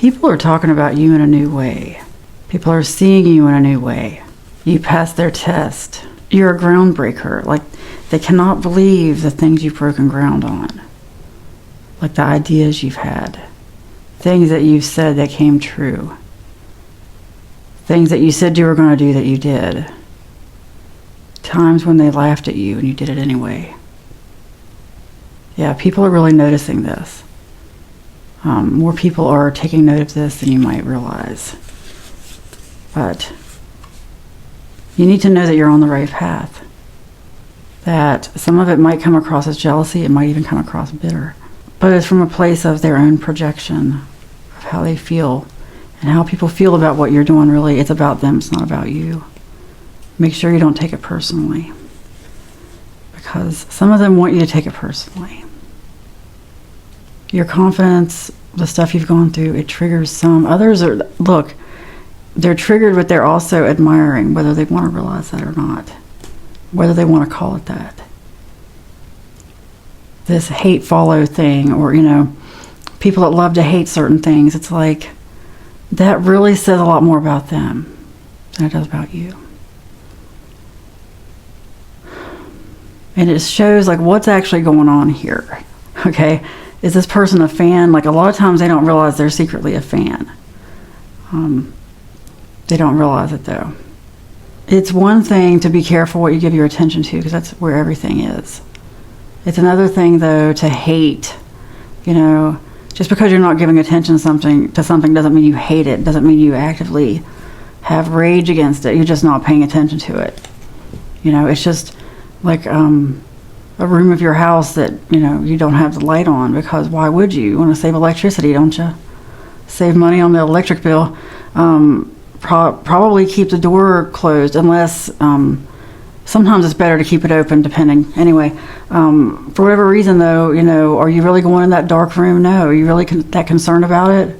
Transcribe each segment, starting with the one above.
People are talking about you in a new way. People are seeing you in a new way. You passed their test. You're a groundbreaker. Like, they cannot believe the things you've broken ground on. Like the ideas you've had. Things that you've said that came true. Things that you said you were going to do that you did. Times when they laughed at you and you did it anyway. Yeah, people are really noticing this. More people are taking note of this than you might realize. But you need to know that you're on the right path. That some of it might come across as jealousy, it might even come across bitter. But it's from a place of their own projection, of how they feel, and how people feel about what you're doing. Really, it's about them, it's not about you. Make sure you don't take it personally. Because some of them want you to take it personally. Your confidence, the stuff you've gone through, it triggers some. Others are, look, they're triggered, but they're also admiring, whether they want to realize that or not. Whether they want to call it that. This hate follow thing, or, people that love to hate certain things, it's like, that really says a lot more about them than it does about you. And it shows, like, what's actually going on here, okay? Is this person a fan? Like, a lot of times they don't realize they're secretly a fan. They don't realize it, though. It's one thing to be careful what you give your attention to, because that's where everything is. It's another thing, though, to hate. Just because you're not giving attention to something doesn't mean you hate it. Doesn't mean you actively have rage against it. You're just not paying attention to it. It's just like a room of your house that, you don't have the light on, because why would you? You want to save electricity, don't you? Save money on the electric bill. Probably keep the door closed, unless sometimes it's better to keep it open, depending. Anyway, for whatever reason, though, are you really going in that dark room? No. Are you really that concerned about it?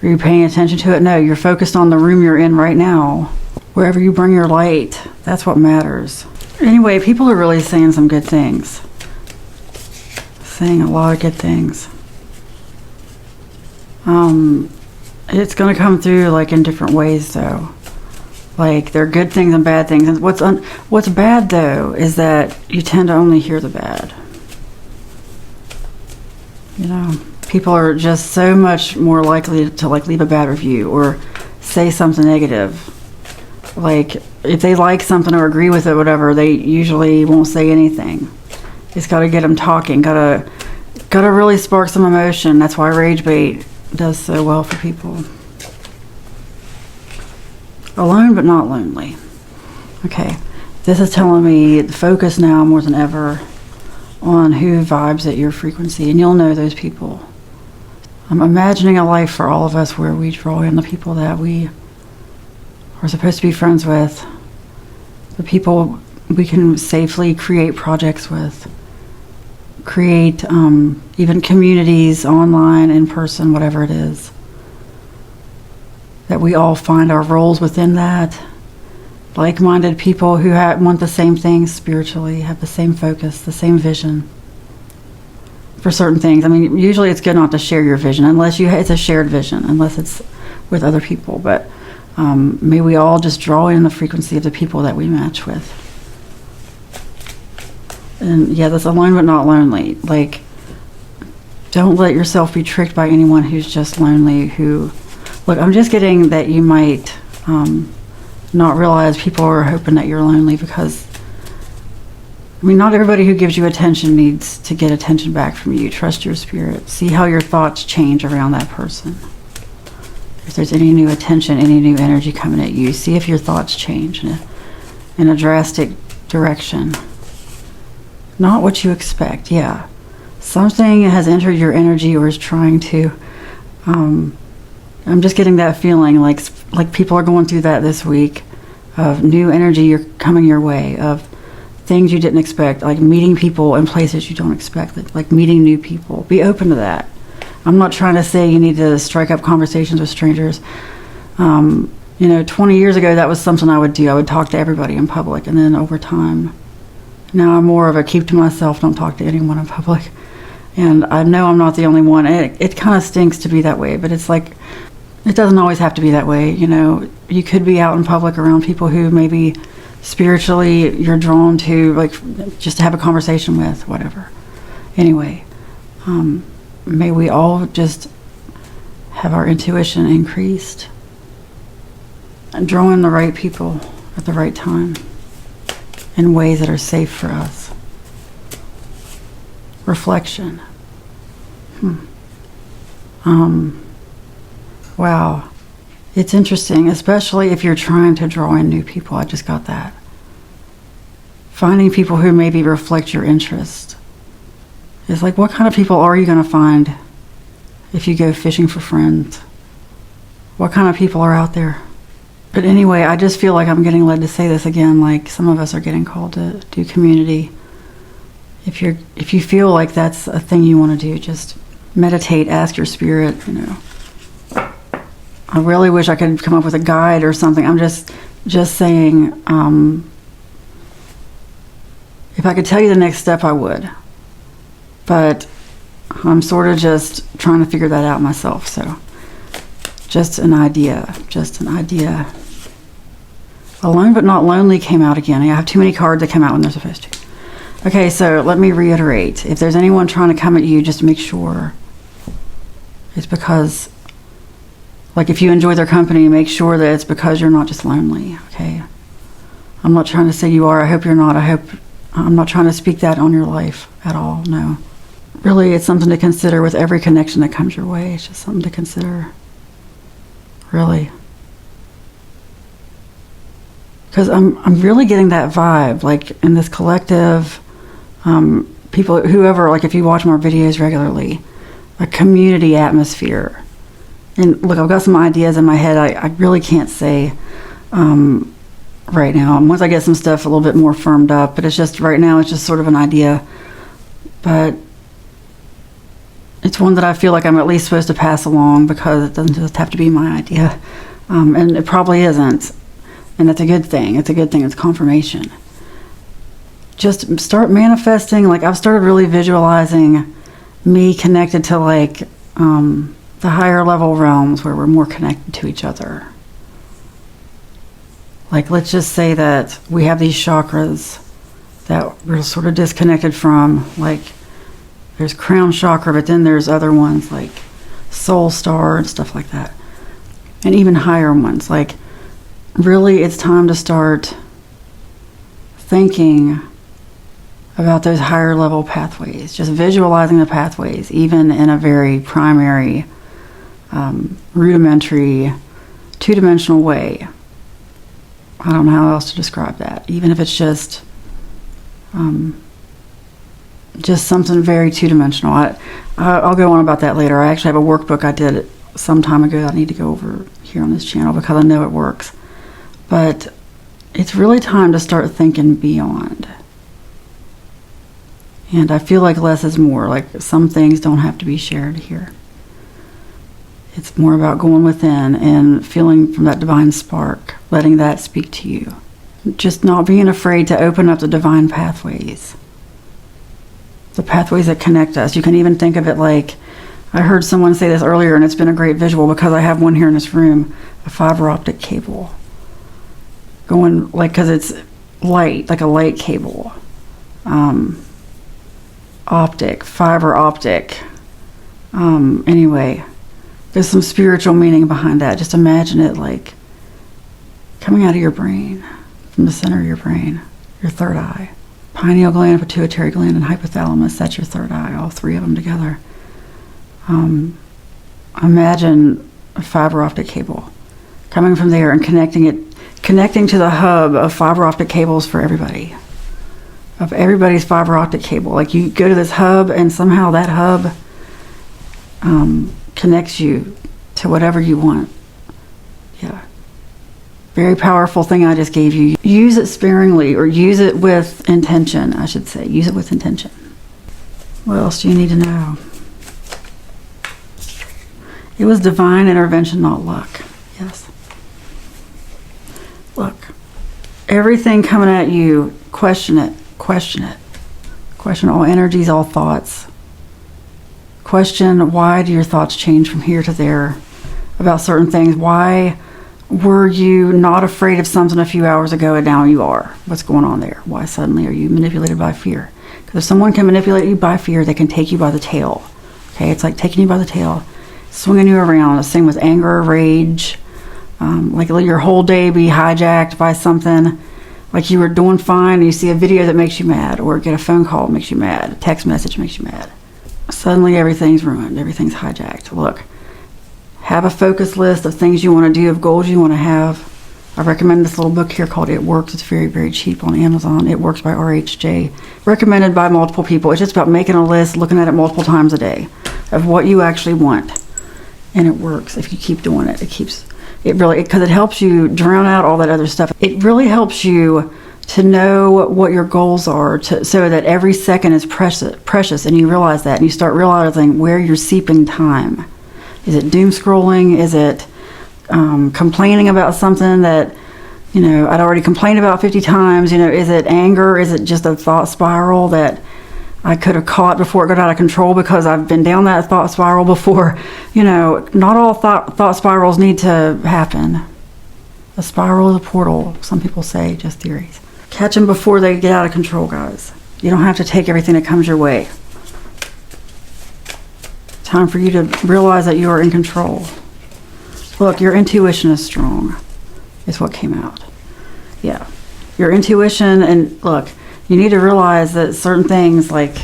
Are you paying attention to it? No. You're focused on the room you're in right now. Wherever you bring your light, that's what matters. Anyway, people are really saying some good things. Saying a lot of good things. It's going to come through, like, in different ways, though. Like, there are good things and bad things. And what's bad, though, is that you tend to only hear the bad. People are just so much more likely to, like, leave a bad review or say something negative. Like, if they like something or agree with it, whatever, they usually won't say anything. It's got to get them talking. Got to really spark some emotion. That's why rage bait does so well for people. Alone but not lonely. Okay, this is telling me focus now more than ever on who vibes at your frequency, and you'll know those people. I'm imagining a life for all of us where we draw in the people that we are supposed to be friends with, the people we can safely create projects with, create even communities online, in person, whatever it is. That we all find our roles within that. Like-minded people who want the same things spiritually, have the same focus, the same vision for certain things. I mean, usually it's good not to share your vision unless it's a shared vision, unless it's with other people. But may we all just draw in the frequency of the people that we match with. And yeah, that's alone but not lonely. Like, don't let yourself be tricked by anyone who's just lonely. Look, I'm just getting that you might not realize people are hoping that you're lonely, because, not everybody who gives you attention needs to get attention back from you. Trust your spirit. See how your thoughts change around that person. If there's any new attention, any new energy coming at you, see if your thoughts change in a drastic direction. Not what you expect, yeah. Something has entered your energy or is trying to. I'm just getting that feeling like people are going through that this week, of new energy coming your way, of things you didn't expect, like meeting people in places you don't expect, like meeting new people. Be open to that. I'm not trying to say you need to strike up conversations with strangers. 20 years ago, that was something I would do. I would talk to everybody in public, and then over time, now I'm more of a keep to myself, don't talk to anyone in public. And I know I'm not the only one. It kind of stinks to be that way, but it's like, it doesn't always have to be that way. You know, you could be out in public around people who maybe spiritually you're drawn to, like, just to have a conversation with, whatever. Anyway, may we all just have our intuition increased and draw in the right people at the right time in ways that are safe for us. Reflection. Wow. It's interesting, especially if you're trying to draw in new people. I just got that. Finding people who maybe reflect your interest. It's like, what kind of people are you going to find if you go fishing for friends? What kind of people are out there? But anyway, I just feel like I'm getting led to say this again, like some of us are getting called to do community. If you feel like that's a thing you want to do, just meditate, ask your spirit, you know. I really wish I could come up with a guide or something. I'm just saying, if I could tell you the next step, I would. But I'm sort of just trying to figure that out myself, so just an idea. Alone but not lonely came out again. I have too many cards that come out when they're supposed to. Okay, so let me reiterate. If there's anyone trying to come at you, just make sure it's because, like, if you enjoy their company, make sure that it's because you're not just lonely, okay? I'm not trying to say you are. I hope you're not. I'm not trying to speak that on your life at all, no. Really, it's something to consider with every connection that comes your way. It's just something to consider, really. Because I'm really getting that vibe, like in this collective, people, whoever, like if you watch more videos regularly, a community atmosphere. And look, I've got some ideas in my head I really can't say right now. Once I get some stuff a little bit more firmed up, but it's just, right now, it's just sort of an idea. But it's one that I feel like I'm at least supposed to pass along, because it doesn't just have to be my idea. And it probably isn't. And that's a good thing. It's a good thing. It's confirmation. Just start manifesting. Like, I've started really visualizing me connected to, like, the higher level realms where we're more connected to each other. Like, let's just say that we have these chakras that we're sort of disconnected from. Like, there's crown chakra, but then there's other ones like soul star and stuff like that. And even higher ones. Like, really, it's time to start thinking about those higher level pathways. Just visualizing the pathways, even in a very primary, rudimentary, two-dimensional way. I don't know how else to describe that. Even if it's just something very two-dimensional. I'll go on about that later. I actually have a workbook I did some time ago that I need to go over here on this channel, because I know it works. But it's really time to start thinking beyond. And I feel like less is more. Like, some things don't have to be shared here. It's more about going within and feeling from that divine spark, letting that speak to you. Just not being afraid to open up the divine pathways. The pathways that connect us. You can even think of it like, I heard someone say this earlier, and it's been a great visual because I have one here in this room, a fiber optic cable. Going, like, because it's light, like a light cable. Optic, fiber optic. Anyway, there's some spiritual meaning behind that. Just imagine it like coming out of your brain, from the center of your brain, your third eye. Pineal gland, pituitary gland, and hypothalamus, that's your third eye, all three of them together. Imagine a fiber optic cable coming from there and connecting to the hub of fiber optic cables for everybody. Of everybody's fiber optic cable. Like, you go to this hub, and somehow that hub connects you to whatever you want. Yeah. Very powerful thing I just gave you. Use it sparingly, or use it with intention, I should say. Use it with intention. What else do you need to know? It was divine intervention, not luck. Yes. Look, everything coming at you, question it. Question it. Question all energies, all thoughts. Question, why do your thoughts change from here to there about certain things? Why were you not afraid of something a few hours ago and now you are? What's going on there? Why suddenly are you manipulated by fear? Because if someone can manipulate you by fear, they can take you by the tail. Okay, it's like taking you by the tail, swinging you around. The same with anger, rage, like let your whole day be hijacked by something. Like you were doing fine and you see a video that makes you mad, or get a phone call that makes you mad, a text message makes you mad. Suddenly everything's ruined, everything's hijacked. Look, have a focus list of things you want to do, of goals you want to have. I recommend this little book here called It Works. It's very, very cheap on Amazon. It Works by R.H.J. Recommended by multiple people. It's just about making a list, looking at it multiple times a day of what you actually want. And it works if you keep doing it. It really, because it helps you drown out all that other stuff. It really helps you to know what your goals are, so that every second is precious, and you realize that, and you start realizing where you're seeping time. Is it doom scrolling? Is it complaining about something that, I'd already complained about 50 times? Is it anger? Is it just a thought spiral that I could have caught before it got out of control because I've been down that thought spiral before? Not all thought spirals need to happen. A spiral is a portal, some people say, just theories. Catch them before they get out of control, guys. You don't have to take everything that comes your way. Time for you to realize that you are in control. Look, your intuition is strong, is what came out. Yeah, your intuition, and look, you need to realize that certain things, like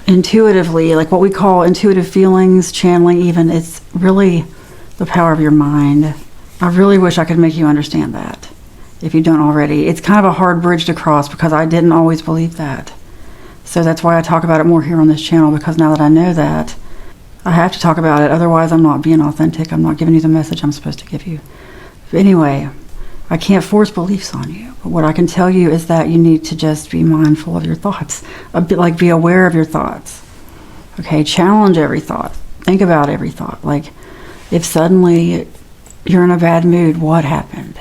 intuitively, like what we call intuitive feelings, channeling even, it's really the power of your mind. I really wish I could make you understand that, if you don't already. It's kind of a hard bridge to cross because I didn't always believe that. So that's why I talk about it more here on this channel, because now that I know that, I have to talk about it. Otherwise, I'm not being authentic. I'm not giving you the message I'm supposed to give you. But anyway, I can't force beliefs on you. But what I can tell you is that you need to just be mindful of your thoughts. A bit like be aware of your thoughts. Okay, challenge every thought. Think about every thought. Like, if suddenly you're in a bad mood, what happened?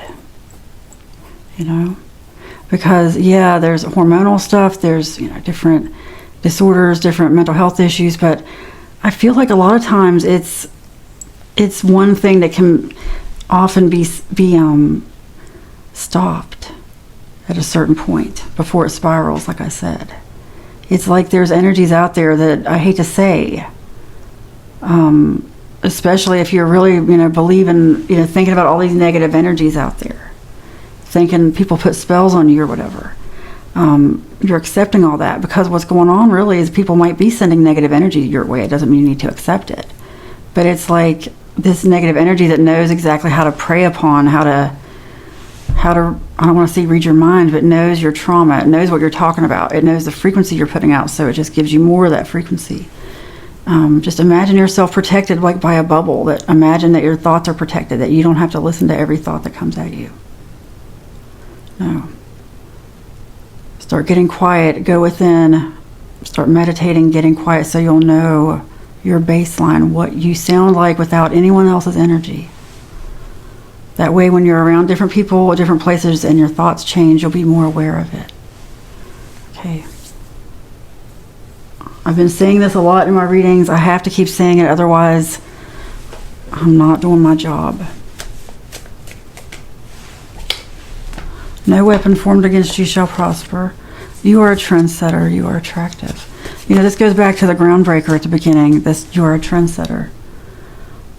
Because yeah, there's hormonal stuff, there's different disorders, different mental health issues, but I feel like a lot of times it's one thing that can often be stopped at a certain point before it spirals. Like I said, it's like there's energies out there that I hate to say, especially if you're really believing, thinking about all these negative energies out there, thinking people put spells on you or whatever. You're accepting all that, because what's going on really is people might be sending negative energy your way. It doesn't mean you need to accept it, but it's like this negative energy that knows exactly how to prey upon, how to I don't want to say read your mind, but knows your trauma. It knows what you're talking about. It knows the frequency you're putting out, so it just gives you more of that frequency. Just imagine yourself protected, like by a bubble. Imagine that your thoughts are protected, that you don't have to listen to every thought that comes at you. No. Start getting quiet, go within, start meditating, getting quiet, so you'll know your baseline, what you sound like without anyone else's energy. That way when you're around different people, different places, and your thoughts change, you'll be more aware of it. Okay. I've been saying this a lot in my readings. I have to keep saying it, otherwise I'm not doing my job. No weapon formed against you shall prosper. You are a trendsetter. You are attractive. This goes back to the groundbreaker at the beginning. You are a trendsetter.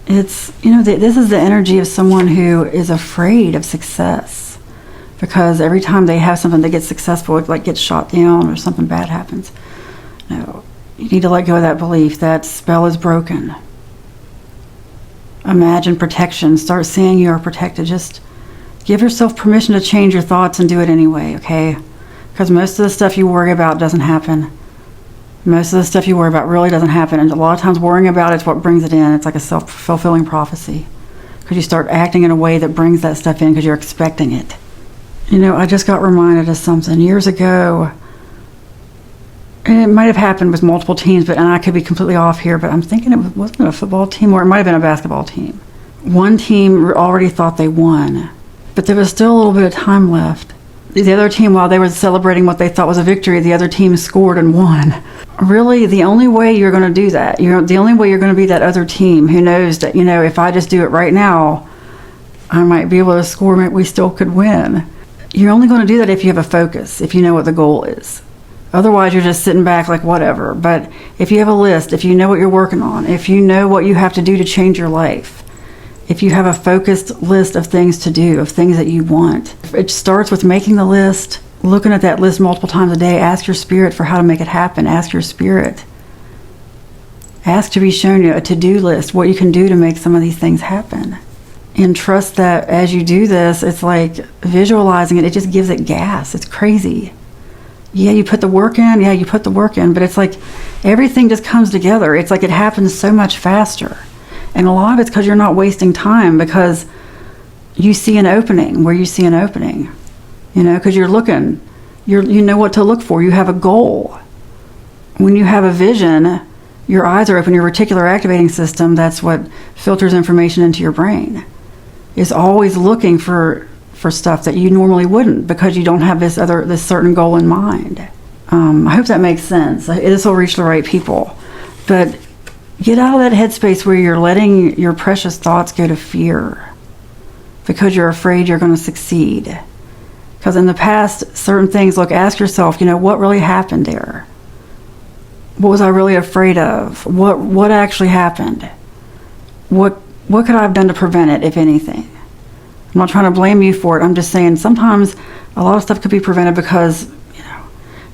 It's, this is the energy of someone who is afraid of success, because every time they have something that gets successful, it like gets shot down or something bad happens. No, you need to let go of that belief. That spell is broken. Imagine protection. Start seeing you are protected. Just give yourself permission to change your thoughts and do it anyway, okay? Because most of the stuff you worry about doesn't happen. Most of the stuff you worry about really doesn't happen. And a lot of times worrying about it's what brings it in. It's like a self-fulfilling prophecy. Because you start acting in a way that brings that stuff in because you're expecting it. I just got reminded of something years ago. And it might have happened with multiple teams, and I could be completely off here, but I'm thinking it wasn't a football team, or it might have been a basketball team. One team already thought they won, but there was still a little bit of time left. The other team, while they were celebrating what they thought was a victory, the other team scored and won. really the only way you're going to do that, the only way you're going to be that other team who knows that, if I just do it right now, I might be able to score, maybe we still could win. You're only going to do that if you have a focus, if you know what the goal is. Otherwise, you're just sitting back like whatever. But if you have a list, if you know what you're working on, if you know what you have to do to change your life, if you have a focused list of things to do, of things that you want, it starts with making the list, looking at that list multiple times a day. Ask your spirit for how to make it happen. Ask your spirit. Ask to be shown you a to-do list, what you can do to make some of these things happen. And trust that as you do this, it's like visualizing it, it just gives it gas. It's crazy. Yeah, you put the work in, but it's like everything just comes together. It's like it happens so much faster. And a lot of it's because you're not wasting time, because you see an opening where you see an opening. Because you're looking, you know what to look for. You have a goal. When you have a vision, your eyes are open. Your reticular activating system, that's what filters information into your brain, is always looking for stuff that you normally wouldn't, because you don't have this certain goal in mind. I hope that makes sense. This will reach the right people. But get out of that headspace where you're letting your precious thoughts go to fear because you're afraid you're going to succeed. Because in the past, certain things, ask yourself, what really happened there? What was I really afraid of? What actually happened? What could I have done to prevent it, if anything? I'm not trying to blame you for it. I'm just saying sometimes a lot of stuff could be prevented because,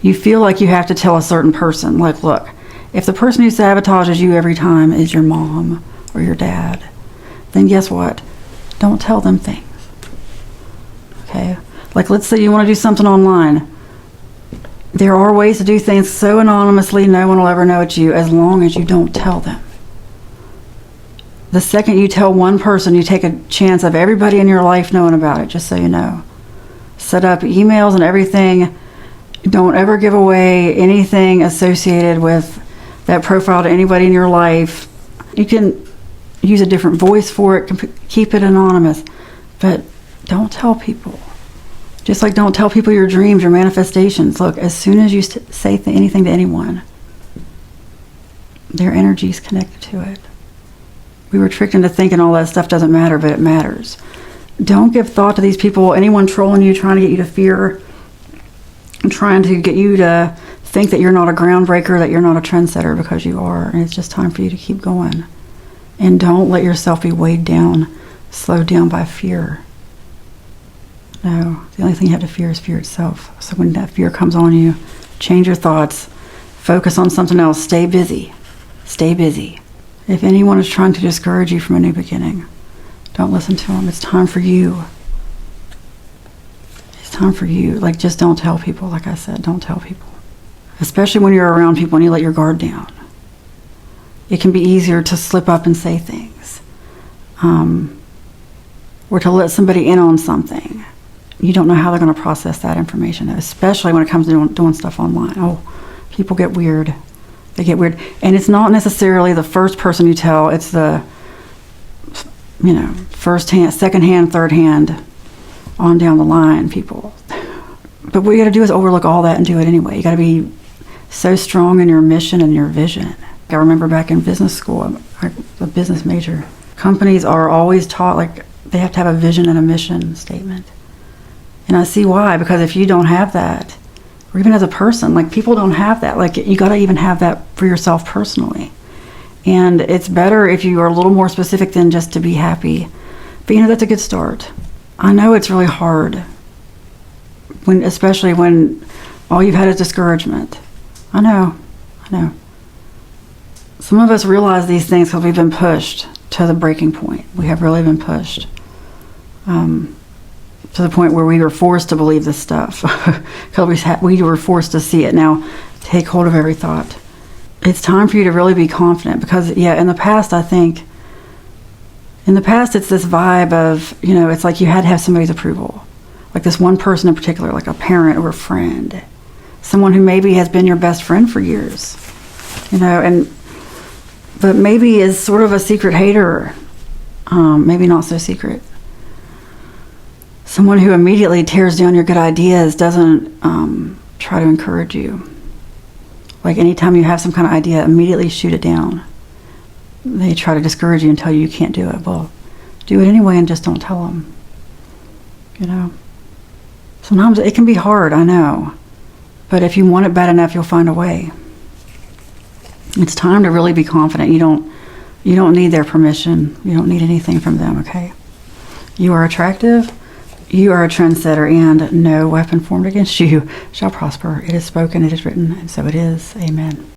you feel like you have to tell a certain person, like, look, if the person who sabotages you every time is your mom or your dad, then guess what? Don't tell them things. Okay? Like, let's say you want to do something online. There are ways to do things so anonymously no one will ever know it's you, as long as you don't tell them. The second you tell one person, you take a chance of everybody in your life knowing about it, just so you know. Set up emails and everything. Don't ever give away anything associated with that profile to anybody in your life. You can use a different voice for it, keep it anonymous, but don't tell people. Just like don't tell people your dreams, your manifestations. Look, as soon as you say anything to anyone, their energy's connected to it. We were tricked into thinking all that stuff doesn't matter, but it matters. Don't give thought to these people, anyone trolling you, trying to get you to fear, trying to get you to think that you're not a groundbreaker, that you're not a trendsetter, because you are. And it's just time for you to keep going. And don't let yourself be weighed down, slowed down by fear. No, the only thing you have to fear is fear itself. So when that fear comes on you, change your thoughts, focus on something else, stay busy. Stay busy. If anyone is trying to discourage you from a new beginning, don't listen to them. It's time for you. It's time for you. Just don't tell people, like I said, don't tell people. Especially when you're around people and you let your guard down. It can be easier to slip up and say things. Or to let somebody in on something. You don't know how they're going to process that information, especially when it comes to doing stuff online. Oh, people get weird. They get weird. And it's not necessarily the first person you tell. It's the, first hand, second hand, third hand, on down the line people. But what you got to do is overlook all that and do it anyway. You got to be so strong in your mission and your vision. I remember back in business school, I'm a business major. Companies are always taught, they have to have a vision and a mission statement. And I see why, because if you don't have that, or even as a person, people don't have that. You got to even have that for yourself personally. And it's better if you are a little more specific than just to be happy. But that's a good start. I know it's really hard, especially when all you've had is discouragement. I know. Some of us realize these things because we've been pushed to the breaking point. We have really been pushed. To the point where we were forced to believe this stuff because we were forced to see it. Now, take hold of every thought. It's time for you to really be confident because, in the past, I think, it's this vibe of, it's like you had to have somebody's approval. Like this one person in particular, like a parent or a friend. Someone who maybe has been your best friend for years, but maybe is sort of a secret hater, maybe not so secret. Someone who immediately tears down your good ideas, doesn't try to encourage you. Like anytime you have some kind of idea, immediately shoot it down. They try to discourage you and tell you can't do it. Well, do it anyway and just don't tell them. You know? Sometimes it can be hard, I know. But if you want it bad enough, you'll find a way. It's time to really be confident. You don't need their permission. You don't need anything from them, okay? You are attractive. You are a trendsetter, and no weapon formed against you shall prosper. It is spoken, it is written, and so it is. Amen.